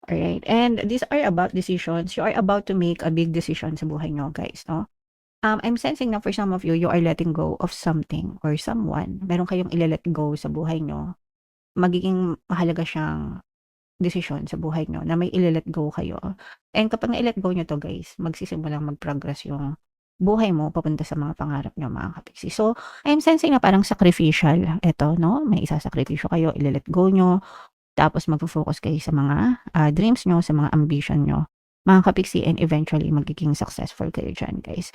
Alright, and these are about decisions. You are about to make a big decision sa buhay niyo, guys, 'no? I'm sensing na for some of you, you are letting go of something or someone. Meron kayong ile-let go sa buhay niyo. Magiging mahalaga siyang desisyon sa buhay niyo na may ile-let go kayo. And kapag na-let go niyo 'to, guys, magsisimulang mag-progress yung buhay mo papunta sa mga pangarap niyo, mga kapiksi. So, I'm sensing na parang sacrificial ito, 'no? May isasakripisyo kayo, ile-let go niyo, tapos magfo-focus kayo sa mga, dreams niyo, sa mga ambition niyo, mga kapiksi, and eventually magiging successful kayo diyan, guys.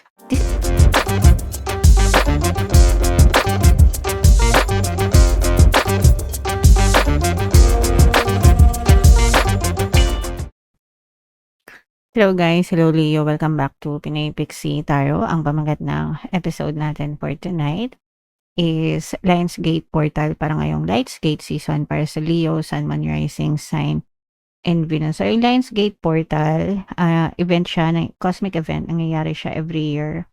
Hello guys, hello Leo, welcome back to Pinay Pixie Tarot. Ang pamagat ng episode natin for tonight is Lionsgate Portal para ngayong Lionsgate season para sa Leo, Sun, Moon, Rising Sign, and Venus. So yung Lionsgate Portal, event siya, cosmic event, nangyayari siya every year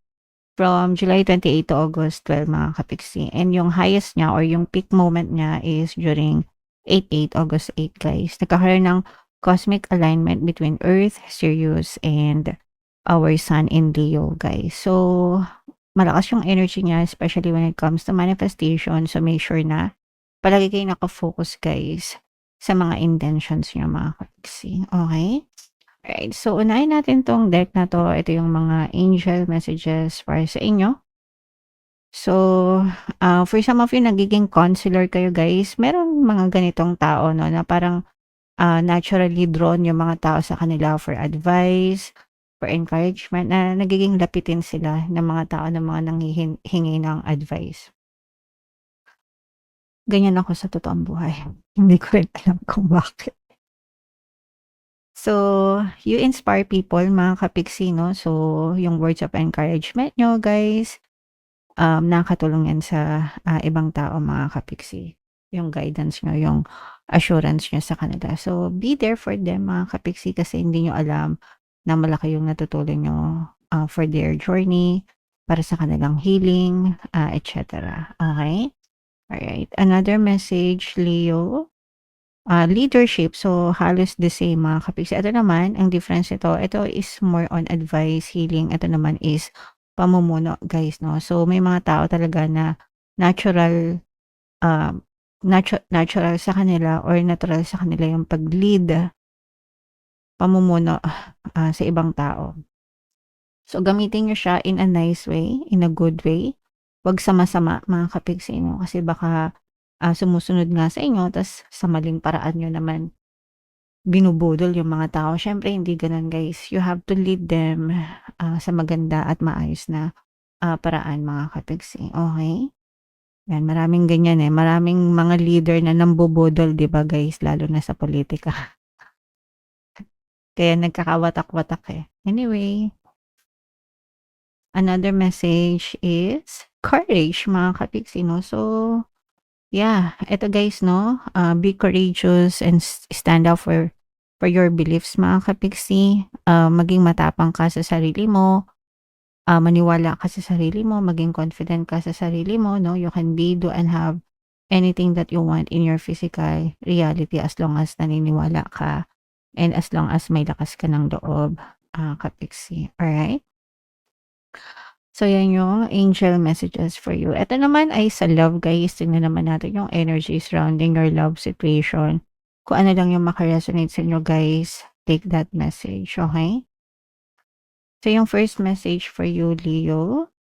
from July 28 to August 12, mga kapiksi. And yung highest niya or yung peak moment niya is during 8/8, August 8, guys. Nagkakaroon ng cosmic alignment between Earth, Sirius, and our Sun in Leo, guys. So, malakas yung energy niya, especially when it comes to manifestation. So, make sure na palagi kayo nakafocus, guys, sa mga intentions niyo, mga kapiksi. Okay? Alright, so unahin natin tong deck na to. Ito yung mga angel messages para sa inyo. So, for some of you, nagiging counselor kayo, guys. Meron mga ganitong tao, no, na parang naturally drawn yung mga tao sa kanila for advice, for encouragement, na nagiging lapitin sila ng mga tao na mga nanghihingi ng advice. Ganyan ako sa totoong buhay. Hindi ko rin alam kung bakit. So, you inspire people, mga kapiksi, no? So, yung words of encouragement nyo, guys, nakakatulong yan sa ibang tao, mga kapiksi. Yung guidance nyo, yung assurance nyo sa kanila. So, be there for them, mga kapiksi, kasi hindi nyo alam na malaki yung natutulong nyo for their journey, para sa kanilang healing, etc. Okay? Alright. Another message, Leo. Leadership. So, halos the same, mga kapiksi. Ito naman, ang difference ito is more on advice, healing. Ito naman is pamumuno, guys, no? So, may mga tao talaga na natural natural sa kanila or natural sa kanila yung pag-lead, pamumuno sa ibang tao. So, gamitin nyo siya in a nice way, in a good way. Huwag sama-sama, mga kapiksi, no? Kasi baka sumusunod nga sa inyo, tas sa maling paraan nyo naman binubudol yung mga tao. Syempre, hindi ganun, guys. You have to lead them sa maganda at maayos na paraan, mga kapiksi. Okay? Yan, maraming ganyan eh. Maraming mga leader na nambubudol, di ba, guys? Lalo na sa politika. Kaya nagkakawatak-watak eh. Anyway, another message is courage, mga kapiksi, no? So, yeah, ito guys, no? Be courageous and stand up for your beliefs, mga kapiksi. Maging matapang ka sa sarili mo. Maniwala ka sa sarili mo, maging confident ka sa sarili mo, no? You can be, do, and have anything that you want in your physical reality as long as naniniwala ka and as long as may lakas ka ng loob, kapiksi. Alright? So, yan yung angel messages for you. Ito naman ay sa love, guys. Tingnan naman natin yung energy surrounding your love situation. Kung ano lang yung makaresonate sa inyo, guys, take that message, okay? So, yung first message for you, Leo,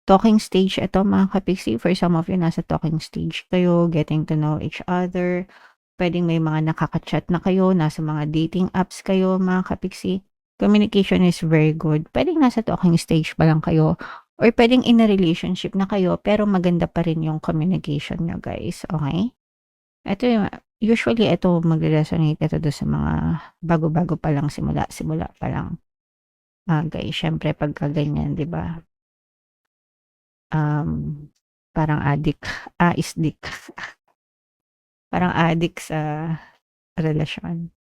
talking stage ito, mga kapiksi. For some of you, nasa talking stage kayo, getting to know each other. Pwedeng may mga nakaka-chat na kayo, nasa mga dating apps kayo, mga kapiksi. Communication is very good. Pwedeng nasa talking stage pa lang kayo, or pwedeng in a relationship na kayo, pero maganda pa rin yung communication nyo, guys. Okay? Ito yung, usually, ito magre-resonate ito do sa mga bago-bago pa lang, simula pa lang. Guys, syempre pagka ganyan, 'di ba? Parang isdik. Parang addict sa relasyon.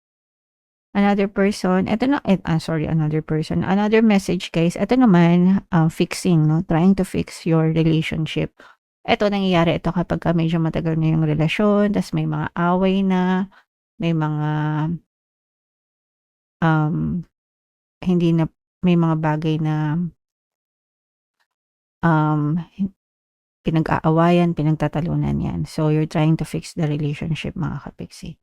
Another person, another message, guys. Ito naman, fixing, no? Trying to fix your relationship. Ito, nangyayari ito kapag medyo matagal na yung relasyon, tas may mga away na, may mga hindi na may mga bagay na um, pinag-aawayan, pinagtatalunan yan. So, you're trying to fix the relationship, mga kapiksi.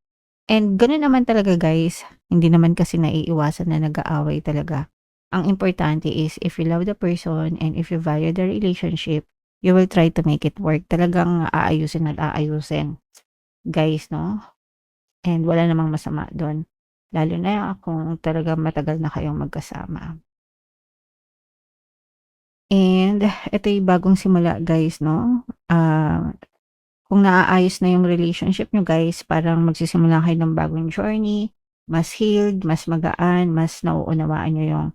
And gano'n naman talaga guys, hindi naman kasi naiiwasan na nag-aaway talaga. Ang importante is if you love the person and if you value the relationship, you will try to make it work. Talagang aayusin at aayusin. Guys, no? And wala namang masama do'n. Lalo na kung talagang matagal na kayong magkasama. And ito yung bagong simula guys, no? Kung naaayos na yung relationship nyo guys, parang magsisimula kayo ng bagong journey, mas healed, mas magaan, mas nauunawaan nyo yung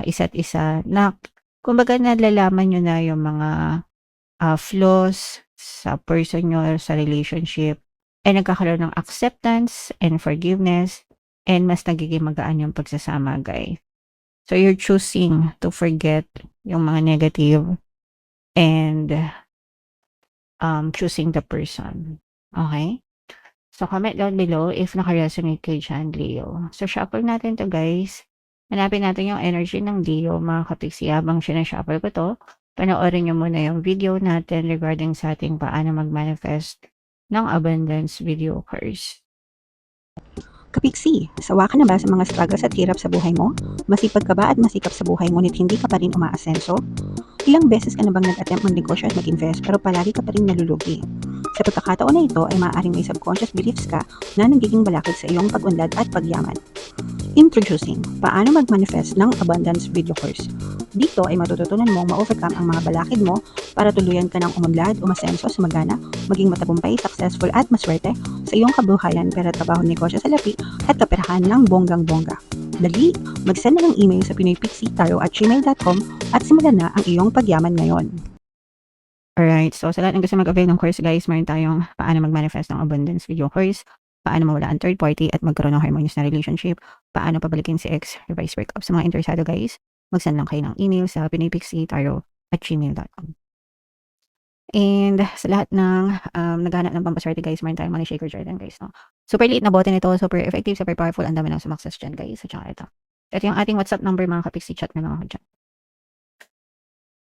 isa't isa. Na, kumbaga nalalaman nyo na yung mga flaws sa person nyo, sa relationship, and nagkakaroon ng acceptance and forgiveness, and mas nagiging magaan yung pagsasama guys. So you're choosing to forget yung mga negative and choosing the person. Okay? So, comment down below if naka-resonate kayo dyan, Leo. So, shuffle natin to guys. Hanapin natin yung energy ng Leo, mga kapiksi. Habang sinashuffle ko to, panoorin nyo muna yung video natin regarding sa ating paano mag-manifest ng abundance video course. Kapiksi, sawa ka na ba sa mga struggles at hirap sa buhay mo? Masipag ka ba at masikap sa buhay ngunit hindi ka pa rin umaasenso? Ilang beses ka na bang nag-attempt magnegosyo at mag-invest pero palagi ka pa rin nalulugi? Sa pagkakataon na ito ay maaaring may subconscious beliefs ka na nagiging balakid sa iyong pag-unlad at pagyaman. Introducing, paano mag-manifest ng abundance video course. Dito ay matututunan mong ma-overcome ang mga balakid mo para tuluyan ka ng umunlad, umasenso, sumagana, maging matagumpay, successful at maswerte sa iyong kabuhayan, pera, trabaho, negosyo sa lapi at kaperahan ng bonggang-bongga. Dali, mag-send na ng email sa pinoypixitaro@gmail.com at simulan na ang iyong pagyaman ngayon. Alright, so sa lahat ng gusto mag-avail ng course guys, meron tayong paano mag-manifest ng abundance video course, paano mawala ang third party at magkaroon ng harmonious na relationship, paano pabalikin si ex, reverse breakup. Sa mga interesado guys, mag-send lang kayo ng email sa pinoypixitaro@gmail.com. And sa lahat ng naghahanap ng pampaswerte guys, meron tayong money shaker Jordan guys. No? Super liit na bote nito, super effective, super powerful, ang dami ng sumakses dyan guys. At saka ito. Ito yung ating WhatsApp number mga kapiksi, chat na lang ako dyan.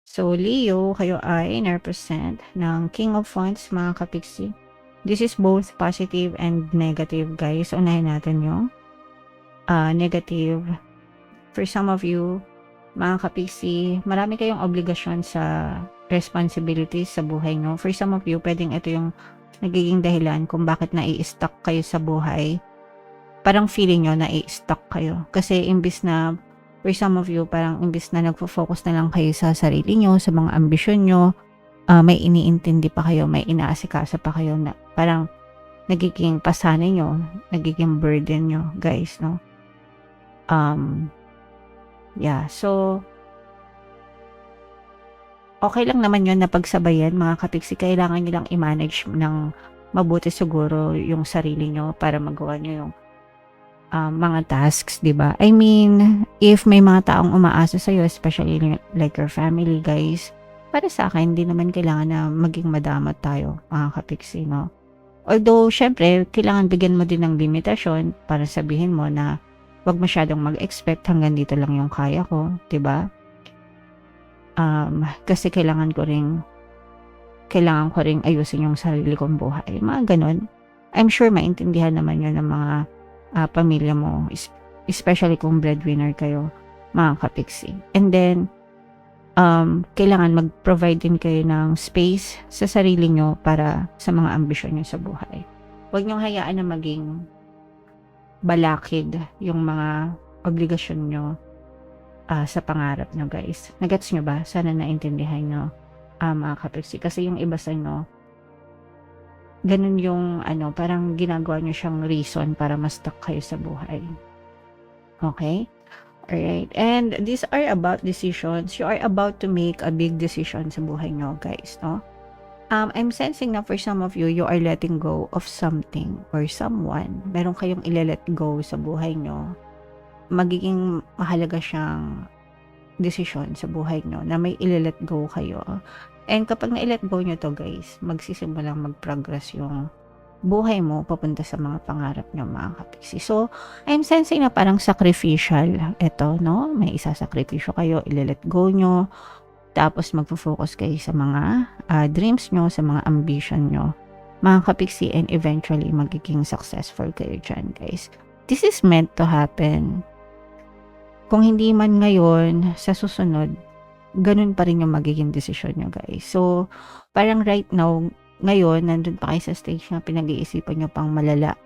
So, Leo, kayo ay na-represent ng King of Wands, mga kapiksi. This is both positive and negative, guys. Unahin natin yung negative. For some of you, mga kapiksi, marami kayong obligasyon sa responsibilities sa buhay nyo. For some of you, pwedeng ito yung nagiging dahilan kung bakit nai-stuck kayo sa buhay. Parang feeling nyo nai-stuck kayo. Kasi imbis na for some of you, parang imbis na nagfo-focus na lang kayo sa sarili nyo, sa mga ambisyon nyo, may iniintindi pa kayo, may inaasikasa pa kayo na parang nagiging pasanay nyo, nagiging burden nyo, guys, no? Yeah, so, okay lang naman yun na pagsabayan, mga kapiksi. Kailangan nyo lang i-manage ng mabuti siguro yung sarili nyo para magawa nyo yung mga tasks, di ba? I mean, if may mga taong umaasa sa'yo, especially like your family, guys, para sa akin, hindi naman kailangan na maging madamot tayo, mga kapiksi, no? Although, syempre, kailangan bigyan mo din ng limitasyon para sabihin mo na wag masyadong mag-expect, hanggang dito lang yung kaya ko, di ba? Kasi kailangan ko ring ayusin yung sarili kong buhay. Mga ganun. I'm sure maintindihan naman yun ng mga pamilya mo, especially kung breadwinner kayo, mga kapiksi. And then, kailangan mag-provide din kayo ng space sa sarili nyo para sa mga ambisyon nyo sa buhay. Huwag nyo hayaan na maging balakid yung mga obligasyon nyo sa pangarap nyo, guys. Nagets nyo ba? Sana naintindihan nyo, mga kapiksi. Kasi yung iba sa nyo, ganun yung parang ginagawa nyo siyang reason para ma-stuck kayo sa buhay. Okay? Alright. And these are about decisions. You are about to make a big decision sa buhay nyo, guys, no? I'm sensing na for some of you, you are letting go of something or someone. Meron kayong ile-let go sa buhay nyo. Magiging mahalaga siyang decision sa buhay nyo na may ile-let go kayo. And kapag na-let go nyo to, guys, magsisimulang mag-progress yung buhay mo papunta sa mga pangarap niyo mga kapiksi. So, I'm sensing na parang sacrificial ito, no? May isasakripisyo kayo, ile-let go nyo, tapos magfo-focus kayo sa mga dreams nyo, sa mga ambition nyo, mga kapiksi, and eventually magiging successful kayo dyan, guys. This is meant to happen. Kung hindi man ngayon, sa susunod, ganun pa rin yung magiging desisyon nyo, guys. So, parang right now, ngayon, nandun pa kayo sa stage na pinag-iisipan nyo pang malala.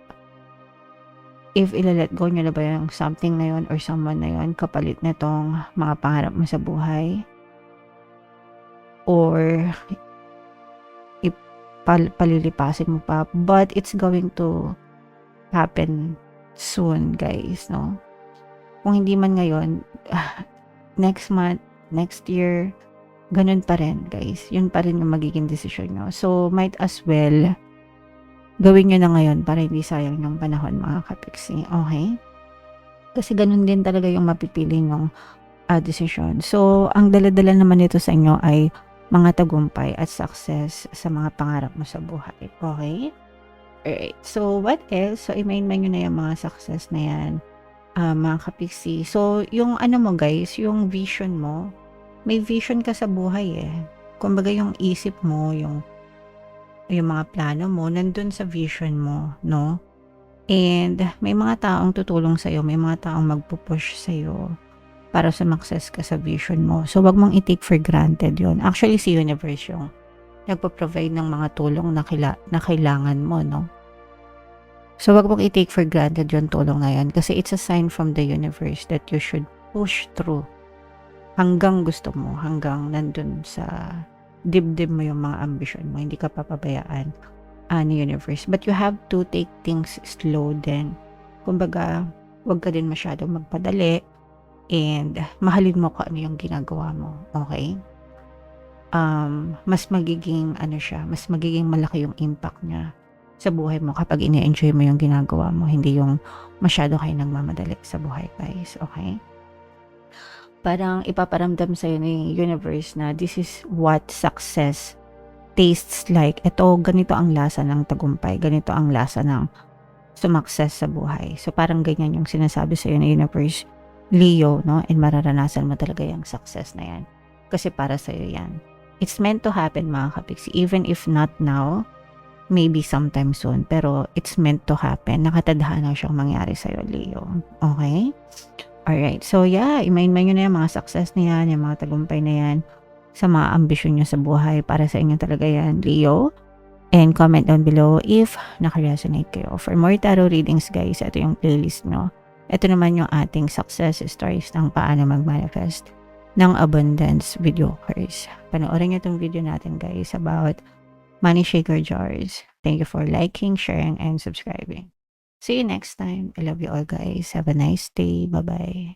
If ila-let go nyo na ba yung something na yun or someone na yun, kapalit na tong mga pangarap mo sa buhay? Or, palilipasin mo pa. But, it's going to happen soon, guys, no? Kung hindi man ngayon, next month, next year, ganun pa rin, guys. Yun pa rin yung magiging desisyon nyo. So, might as well, gawin nyo na ngayon para hindi sayang yung panahon, mga kapiksi. Okay? Kasi ganun din talaga yung mapipili nyong desisyon. So, ang dala-dala naman nito sa inyo ay mga tagumpay at success sa mga pangarap mo sa buhay. Okay? Alright. So, what else? So, i-main-main nyo na yung mga success na yan, mga kapiksi. So, yung ano mo guys, yung vision mo, may vision ka sa buhay eh. Kumbaga yung isip mo, yung mga plano mo, nandun sa vision mo, no? And may mga taong tutulong sa'yo, may mga taong magpupush sa'yo para sumakses ka sa vision mo. So, wag mong i-take for granted yun. Actually, si universe yung nagpo-provide ng mga tulong na kailangan mo, no? So, wag mong i-take for granted yung tulong na yan kasi it's a sign from the universe that you should push through hanggang gusto mo, hanggang nandun sa dibdib mo yung mga ambisyon mo. Hindi ka papabayaan ni universe. But you have to take things slow din. Kumbaga, wag ka din masyadong magpadali and mahalin mo kung ano yung ginagawa mo. Okay? Mas magiging mas magiging malaki yung impact niya sa buhay mo kapag ine-enjoy mo yung ginagawa mo, hindi yung masyado kayo nagmamadali sa buhay, guys. Okay? Parang ipaparamdam sa'yo ni universe na this is what success tastes like. Ito, ganito ang lasa ng tagumpay. Ganito ang lasa ng sumakses sa buhay. So, parang ganyan yung sinasabi sa'yo ni universe, Leo, no? And mararanasan mo talaga yung success na yan. Kasi para sa'yo yan. It's meant to happen, mga kapiksi. Even if not now, maybe sometime soon. Pero it's meant to happen. Nakatadhana siyang mangyari sa'yo, Leo. Okay? Alright. So, yeah. Imain-main nyo na yung mga success na yan, yung mga tagumpay na yan, sa mga ambisyon nyo sa buhay. Para sa inyo talaga yan, Leo. And comment down below if nakaresonate kayo. For more tarot readings, guys, ito yung playlist nyo. Ito naman yung ating success stories ng paano mag-manifest ng abundance videokers. Panoorin nyo itong video natin, guys, about money shaker jars. Thank you for liking, sharing, and subscribing. See you next time. I love you all, guys. Have a nice day. Bye-bye.